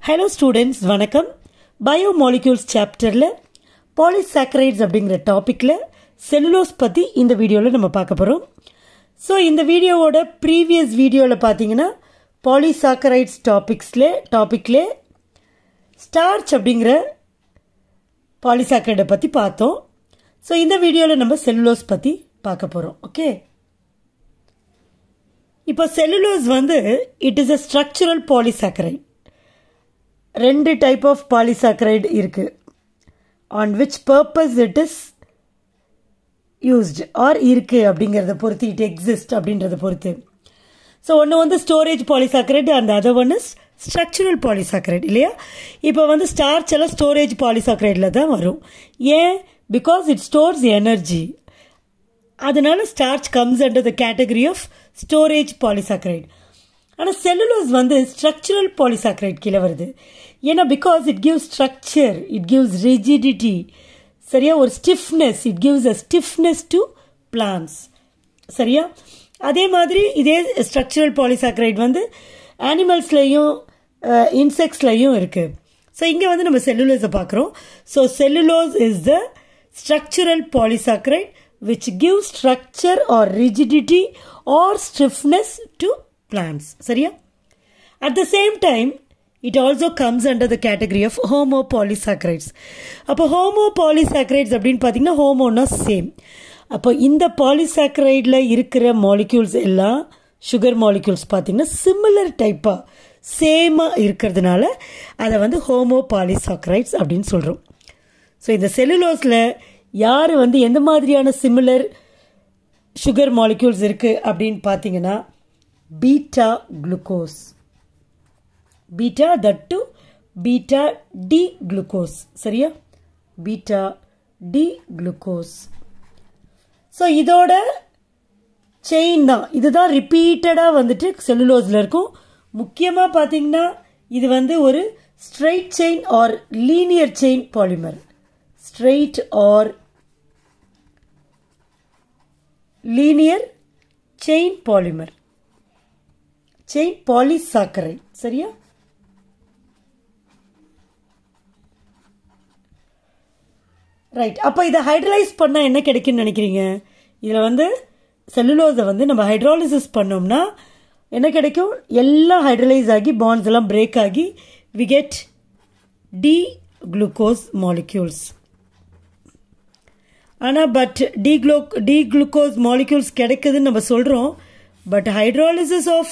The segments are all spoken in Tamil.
Hello students, வணக்கம். Biomolecules chapterல Polysaccharides அப்படிங்கிற டாபிக்ல cellulose பத்தி இந்த வீடியோல நம்ம பார்க்க போறோம். So இந்த வீடியோவோட previous வீடியோல பாத்தீங்கன்னா Polysaccharides டாபிக்ல starch அப்படிங்கிற Polysaccharide பத்தி பார்த்தோம். So இந்த வீடியோல நம்ம cellulose பத்தி பார்க்க போறோம். ஓகே. இப்போ cellulose வந்து it is a structural polysaccharide. ரெண்டு டைப் ஆஃப் பாலிசாக்கரைடு இருக்கு. on which purpose it is used or இருக்கு அப்படிங்கறத பொறுத்து it exist அப்படிங்கறத பொறுத்து. So ஒன்னு வந்து storage polysaccharide and the other one is structural polysaccharide இல்லையா? இப்போ வந்து ஸ்டார்ச் எல்லாம் ஸ்டோரேஜ் பாலிசாக்கரைடுல தான் வரும். ஏன்? Because it stores energy. அதனால starch comes under the category of storage polysaccharide. ஆனால் செல்லுலோஸ் வந்து ஸ்ட்ரக்சரல் பாலிசாக்கரைட் கீழே வருது. ஏன்னா because it gives structure, it gives rigidity, சரியா, ஒரு stiffness, it gives a stiffness to plants, சரியா. அதே மாதிரி இதே ஸ்ட்ரக்சரல் பாலிசாக்கரைட் வந்து அனிமல்ஸ்லையும் இன்செக்ட்ஸ்லையும் இருக்கு. ஸோ இங்கே வந்து நம்ம செல்லுலோஸை பார்க்குறோம். So cellulose is the structural polysaccharide which gives structure or rigidity or stiffness to plants, சரியா. At the same time it also comes under the category of homopolysaccharides. அப்போ homopolysaccharides அப்படின்னு பார்த்தீங்கன்னா ஹோமோனா சேம். அப்போ இந்த பாலிசாக்கரைடில் இருக்கிற மாலிக்யூல்ஸ் எல்லாம் சுகர் மாலிக்யூல்ஸ் பார்த்தீங்கன்னா சிமிலர் டைப்பாக சேமாக இருக்கிறதுனால அதை வந்து ஹோமோபாலிசாக்கரைட்ஸ் அப்படின்னு சொல்கிறோம். ஸோ இந்த செல்லுலோஸில் யார் வந்து எந்த மாதிரியான சிமிலர் சுகர் மாலிக்யூல்ஸ் இருக்குது அப்படின்னு பார்த்தீங்கன்னா beta glucose, beta that to beta D glucose, சரியா, பீட்டா டி குளுக்கோஸ். ஸோ இதோட செயின் தான், இதுதான் ரிப்பீட்டடாக வந்துட்டு செல்லுலோஸில் இருக்கும். முக்கியமாக பார்த்தீங்கன்னா இது வந்து ஒரு straight chain or linear chain polymer, straight or linear chain polymer, chain polysaccharide, சரியா. ரைட். அப்போ இதை ஹைட்ரலைஸ் பண்ணால் என்ன கிடைக்குன்னு நினைக்கிறீங்க? இதில் வந்து செல்லுலோஸை வந்து நம்ம ஹைட்ராலிசிஸ் பண்ணோம்னா என்ன கிடைக்கும்? எல்லாம் ஹைட்ரலைஸ் ஆகி பாண்ட்ஸ் எல்லாம் பிரேக் ஆகி we get D glucose molecules. ஆனால் பட் டி குளுக்கோஸ் மாலிக்யூல்ஸ் கிடைக்குதுன்னு நம்ம சொல்கிறோம். பட் ஹைட்ராலிசிஸ் ஆஃப்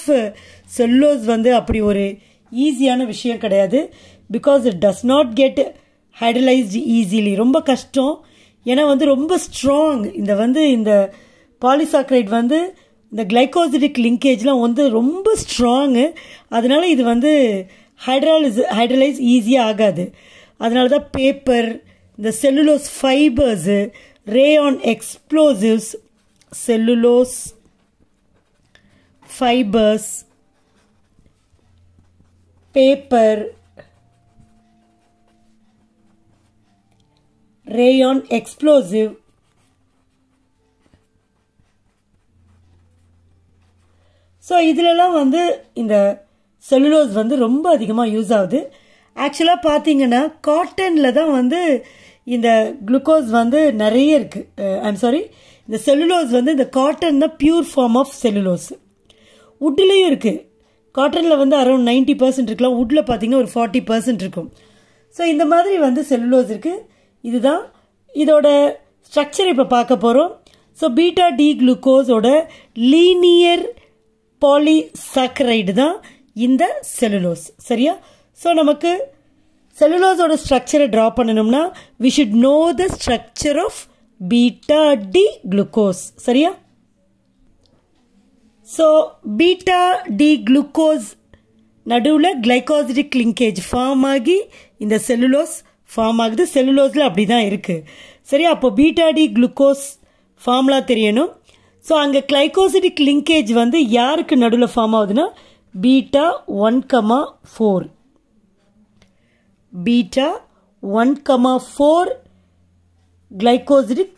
செல்லுலோஸ் வந்து அப்படி ஒரு ஈஸியான விஷயம் கிடையாது. Because it does not get hydrolysed easily, ரொம்ப கஷ்டம். ஏன்னா வந்து ரொம்ப ஸ்ட்ராங். இந்த பாலிசாக்கரைட் வந்து இந்த கிளைகோசிடிக் லிங்கேஜ்லாம் வந்து ரொம்ப ஸ்ட்ராங்கு. அதனால இது வந்து ஹைட்ரலைஸ் ஈஸியாக ஆகாது. அதனால தான் பேப்பர், இந்த cellulose fibres, rayon explosives, cellulose fibers, paper, rayon explosive, so இதிலெல்லாம் வந்து இந்த செல்லுலோஸ் வந்து ரொம்ப அதிகமாக யூஸ் ஆகுது. ஆக்சுவலாக பார்த்தீங்கன்னா காட்டனில் தான் வந்து இந்த குளுக்கோஸ் வந்து நிறைய இருக்குது. இந்த செல்லுலோஸ் வந்து இந்த காட்டன் தான் பியூர் ஃபார்ம் ஆஃப் செல்லுலோஸ். வுட்லேயும் இருக்குது. காட்டனில் வந்து அரௌண்ட் 90% இருக்கலாம், வுட்டில் பார்த்தீங்கன்னா ஒரு 40% இருக்கும். ஸோ இந்த மாதிரி வந்து செல்லுலோஸ் இருக்குது. இதுதான் இதோட ஸ்ட்ரக்சர் இப்போ பார்க்க போகிறோம். ஸோ பீட்டா டி குளுக்கோஸோட லீனியர் பாலிசாக்கரைடு தான் இந்த செல்லுலோஸ், சரியா. ஸோ நமக்கு செல்லுலோஸோட ஸ்ட்ரக்சரை ட்ரா பண்ணணும்னா we should know the structure of beta D glucose, சரியா. ஸோ பீட்டா டி குளுக்கோஸ் நடுவில் கிளைகாசிடிக் லிங்கேஜ் ஃபார்ம் ஆகி இந்த செல்லுலோஸ் ஃபார்ம் ஆகுது. செல்லுலோஸில் அப்படி தான் இருக்குது, சரியா. அப்போ பீட்டா டி குளுக்கோஸ் ஃபார்முலா தெரியணும். ஸோ அங்கே கிளைகோசிடிக் லிங்கேஜ் வந்து யாருக்கு நடுவில் ஃபார்ம் ஆகுதுன்னா பீட்டா 1,4, பீட்டா 1,4 கிளைகோசிடிக்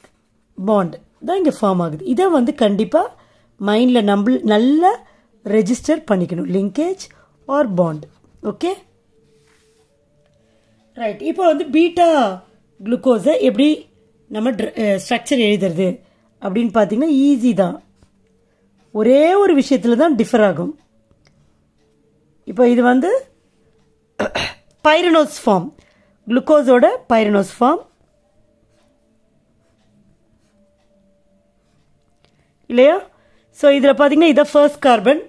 பாண்ட் தான் இங்கே ஃபார்ம் ஆகுது. இதை வந்து கண்டிப்பாக மைண்டில் நல்லா ரெஜிஸ்டர் பண்ணிக்கணும், linkage or bond. Okay. Right. இப்போ வந்து பீட்டா குளுக்கோஸை எப்படி நம்ம ஸ்ட்ரக்சர் எழுதுறது அப்படின்னு பார்த்தீங்கன்னா ஈஸி தான். ஒரே ஒரு விஷயத்தில் தான் டிஃபர் ஆகும். இப்போ இது வந்து பைரனோஸ் ஃபார்ம், குளுக்கோஸோட பைரனோஸ் ஃபார்ம் இல்லையா? ஸோ இதில் பார்த்தீங்கன்னா இதை ஃபர்ஸ்ட் கார்பன்.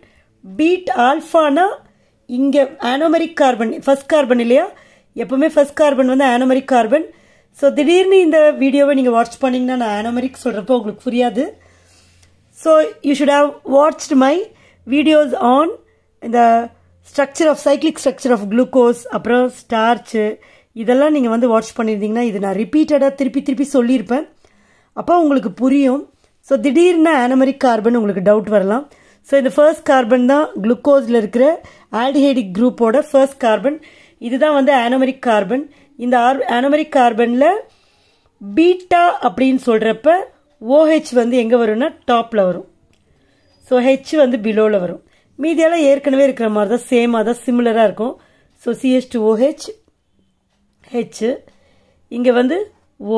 பீட் ஆல்ஃபானா இங்கே ஆனோமெரிக் கார்பன், ஃபர்ஸ்ட் கார்பன் இல்லையா? எப்பவுமே ஃபர்ஸ்ட் கார்பன் வந்து ஆனோமெரிக் கார்பன். ஸோ திடீர்னு இந்த வீடியோவை நீங்கள் வாட்ச் பண்ணிங்கன்னா நான் ஆனோமெரிக் சொல்கிறப்போ உங்களுக்கு புரியாது. So you should have watched my videos on இந்த structure of cyclic structure of glucose, அப்புறம் ஸ்டார்ச்சு, இதெல்லாம் நீங்கள் வந்து வாட்ச் பண்ணியிருந்தீங்கன்னா இது நான் ரிப்பீட்டடாக திருப்பி சொல்லியிருப்பேன். அப்போ உங்களுக்கு புரியும். ஸோ திடீர்னு ஆனோமெரிக் கார்பன் உங்களுக்கு டவுட் வரலாம். ஸோ இந்த ஃபர்ஸ்ட் கார்பன் தான் குளுக்கோஸில் இருக்கிற ஆல்டிஹைடிக் குரூப்போட ஃபர்ஸ்ட் கார்பன். இதுதான் வந்து ஆனோமெரிக் கார்பன். இந்த ஆனோமெரிக் கார்பனில் பீட்டா அப்படின்னு சொல்கிறப்ப OH வந்து எங்கே வரும்னா டாப்பில் வரும். ஸோ H வந்து பிலோவில் வரும். மீதியெல்லாம் ஏற்கனவே இருக்கிற மாதிரி தான், சேமாக தான், சிமிலராக இருக்கும். ஸோ CH2OH H, இங்கே வந்து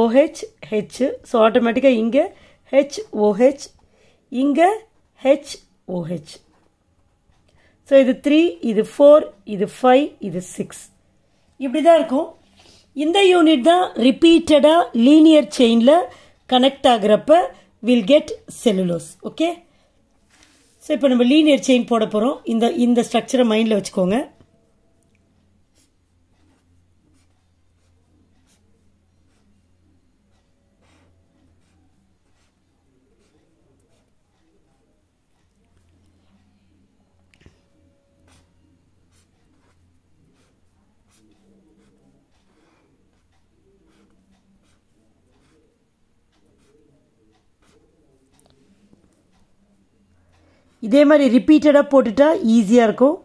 OH H. ஸோ ஆட்டோமேட்டிக்காக இங்கே HOH, இங்கே HOH. ஸோ இது 3, இது 4, இது 5, இது 6. இப்படி தான் இருக்கும். இந்த யூனிட் தான் ரிப்பீட்டடாக லீனியர் செயினில் கனெக்ட் ஆகிறப்ப will get cellulose. Okay. So இப்போ நம்ம லீனியர் செயின் போட போகிறோம். இந்த ஸ்ட்ரக்சரை மைண்டில் வச்சுக்கோங்க. இதே மாதிரி ரிப்பீட்டடாக போட்டுட்டா ஈஸியாக இருக்கும்.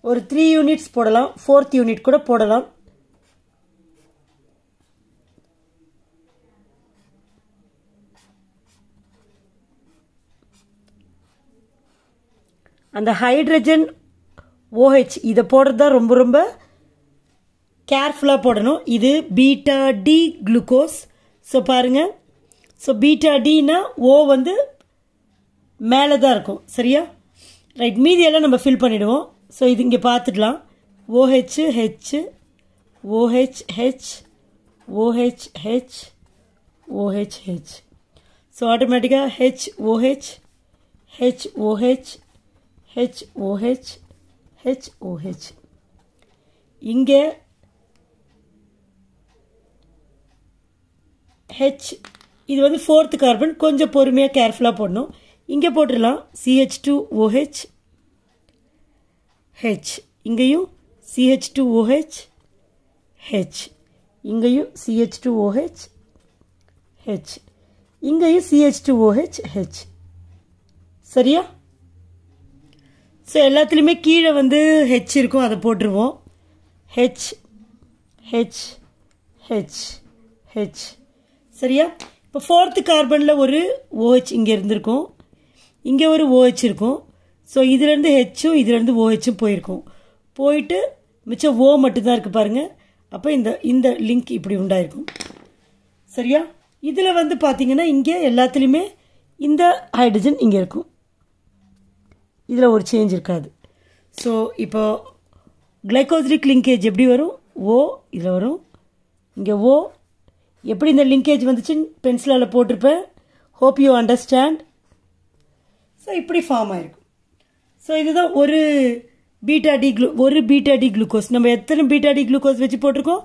ஒரு 3 யூனிட்ஸ் போடலாம், 4th யூனிட் கூட போடலாம். அந்த ஹைட்ரஜன் OH இதை போடுறது தான் ரொம்ப ரொம்ப கேர்ஃபுல்லாக போடணும். இது பீட்டா டி குளுக்கோஸ். ஸோ பாருங்கள். ஸோ பீட்டா டினா O வந்து மேலே தான் இருக்கும். சரியா? ரைட். மீதியெல்லாம் நம்ம ஃபில் பண்ணிவிடுவோம். ஸோ இது இங்கே பார்த்துக்கலாம். OH H, OH H, OH H, OH H. So ஆட்டோமேட்டிக்காக HOH, HOH, HOH, HOH. இங்கே H, இது வந்து 4th கார்பன். கொஞ்சம் பொறுமையாக கேர்ஃபுல்லாக போடணும். இங்கே போட்டுடலாம் CH2OH H, இங்கேயும் CH2OH H, இங்கேயும் CH2OH H, இங்கேயும் CH2OH H. சரியா? ஸோ எல்லாத்துலேயுமே கீழே வந்து H இருக்கும், அதை போட்டுருவோம். H, H, H, H. சரியா? இப்போ 4th கார்பனில் ஒரு OH இங்கே இருந்திருக்கும், இங்கே ஒரு OH இருக்கும். ஸோ இதுலேருந்து Hம் இதுலேருந்து OHம் போயிருக்கும். போயிட்டு மிச்சம் O மட்டும்தான் இருக்குது பாருங்கள். அப்போ இந்த லிங்க் இப்படி உண்டாயிருக்கும். சரியா? இதில் வந்து பார்த்தீங்கன்னா இங்கே எல்லாத்துலேயுமே இந்த ஹைட்ரஜன் இங்கே இருக்கும். இதில் ஒரு சேஞ்ச் இருக்காது. ஸோ இப்போ கிளைகோசிலிக் லிங்கேஜ் எப்படி வரும்? O இதில் வரும். இங்கே O எப்படி இந்த லிங்கேஜ் வந்துச்சுன்னு பென்சிலால் போட்டிருப்பேன். Hope you understand. ஸோ இப்படி ஃபார்ம் ஆகிருக்கும். ஸோ இதுதான் ஒரு பீட்டா டி குளுக்கோஸ். நம்ம எத்தனை பீட்டா டி குளுக்கோஸ் வச்சு போட்டிருக்கோம்?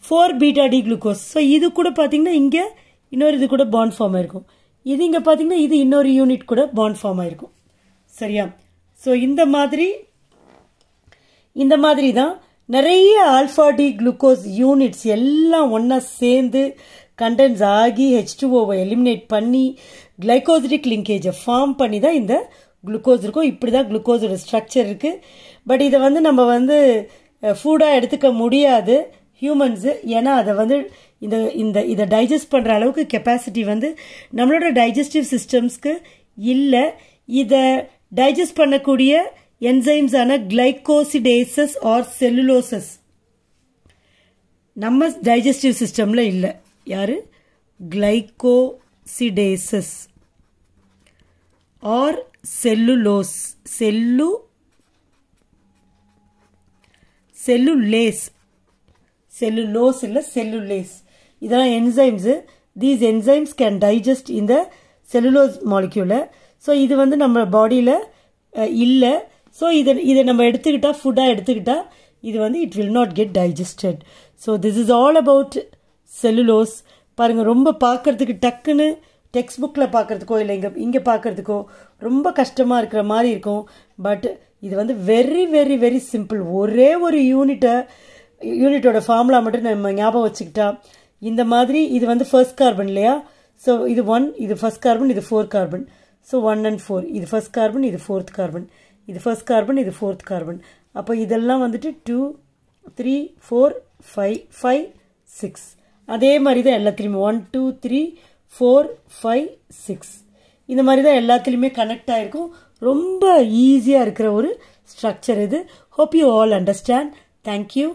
4 பீட்டா டி குளுக்கோஸ். ஸோ இது கூட பார்த்தீங்கன்னா இங்கே இன்னொரு இது கூட பாண்ட் ஃபார்ம் ஆகிருக்கும். இது இங்கே பார்த்தீங்கன்னா இது இன்னொரு யூனிட் கூட பாண்ட் ஃபார்ம் ஆகிருக்கும். சரியா? ஸோ இந்த மாதிரி தான் நிறைய ஆல்ஃபா டி குளுக்கோஸ் யூனிட்ஸ் எல்லாம் ஒன்றா சேர்ந்து கண்டென்ஸ் ஆகி H2Oவை எலிமினேட் பண்ணி கிளைகோசிலிக் லிங்கேஜை ஃபார்ம் பண்ணி தான் இந்த குளுக்கோஸ் இருக்கும். இப்படி தான் குளுக்கோஸோட ஸ்ட்ரக்சர் இருக்குது. பட் இதை வந்து நம்ம வந்து ஃபுட்டாக எடுத்துக்க முடியாது ஹியூமன்ஸு. ஏன்னா அதை வந்து இதை டைஜஸ்ட் பண்ணுற அளவுக்கு கெப்பாசிட்டி வந்து நம்மளோட டைஜஸ்டிவ் சிஸ்டம்ஸ்க்கு இல்லை. இதை டைஜஸ்ட் பண்ணக்கூடிய என்சைம்ஸ் ஆன கிளைகோசிடேசஸ் ஆர் செல்லுலோசஸ் நம்ம டைஜஸ்டிவ் சிஸ்டம்ல இல்லை. யாரு? கிளைகோசிடேசஸ் ஆர் செல்லுலோஸ். செல்லுலேஸ். செல்லுலோஸ் இல்லை, செல்லுலேஸ். இதெல்லாம் enzymes. These enzymes can digest இந்த செல்லுலோஸ் மாலிக்யூலை. ஸோ இது வந்து நம்ம பாடியில் இல்லை. ஸோ இதை நம்ம எடுத்துக்கிட்டா, ஃபுட்டாக எடுத்துக்கிட்டா, இது வந்து it will not get digested. So this is all about cellulose. பாருங்கள், ரொம்ப பார்க்கறதுக்கு டக்குன்னு டெக்ஸ்ட் புக்கில் பார்க்குறதுக்கோ இல்லை இங்கே பார்க்குறதுக்கோ ரொம்ப கஷ்டமாக இருக்கிற மாதிரி இருக்கும். பட் இது வந்து வெரி வெரி வெரி சிம்பிள். ஒரே ஒரு யூனிட்டோட ஃபார்முலா மட்டும் நம்ம ஞாபகம் வச்சுக்கிட்டா இந்த மாதிரி. இது வந்து ஃபர்ஸ்ட் கார்பன் இல்லையா? ஸோ இது 1, இது ஃபர்ஸ்ட் கார்பன், இது 4 கார்பன். ஸோ 1 and 4, இது ஃபர்ஸ்ட் கார்பன், இது ஃபோர்த் கார்பன், இது ஃபர்ஸ்ட் கார்பன், இது ஃபோர்த் கார்பன். அப்போ இதெல்லாம் வந்துட்டு 2, 3, 4, 5, 6. அதே மாதிரி தான் எல்லாத்துலேயுமே 1, 2, 3, 4, 5, 6 இந்த மாதிரி தான் எல்லாத்துலேயுமே கனெக்ட் ஆகிருக்கும். ரொம்ப ஈஸியாக இருக்கிற ஒரு ஸ்ட்ரக்சர் இது. Hope you all understand. Thank you.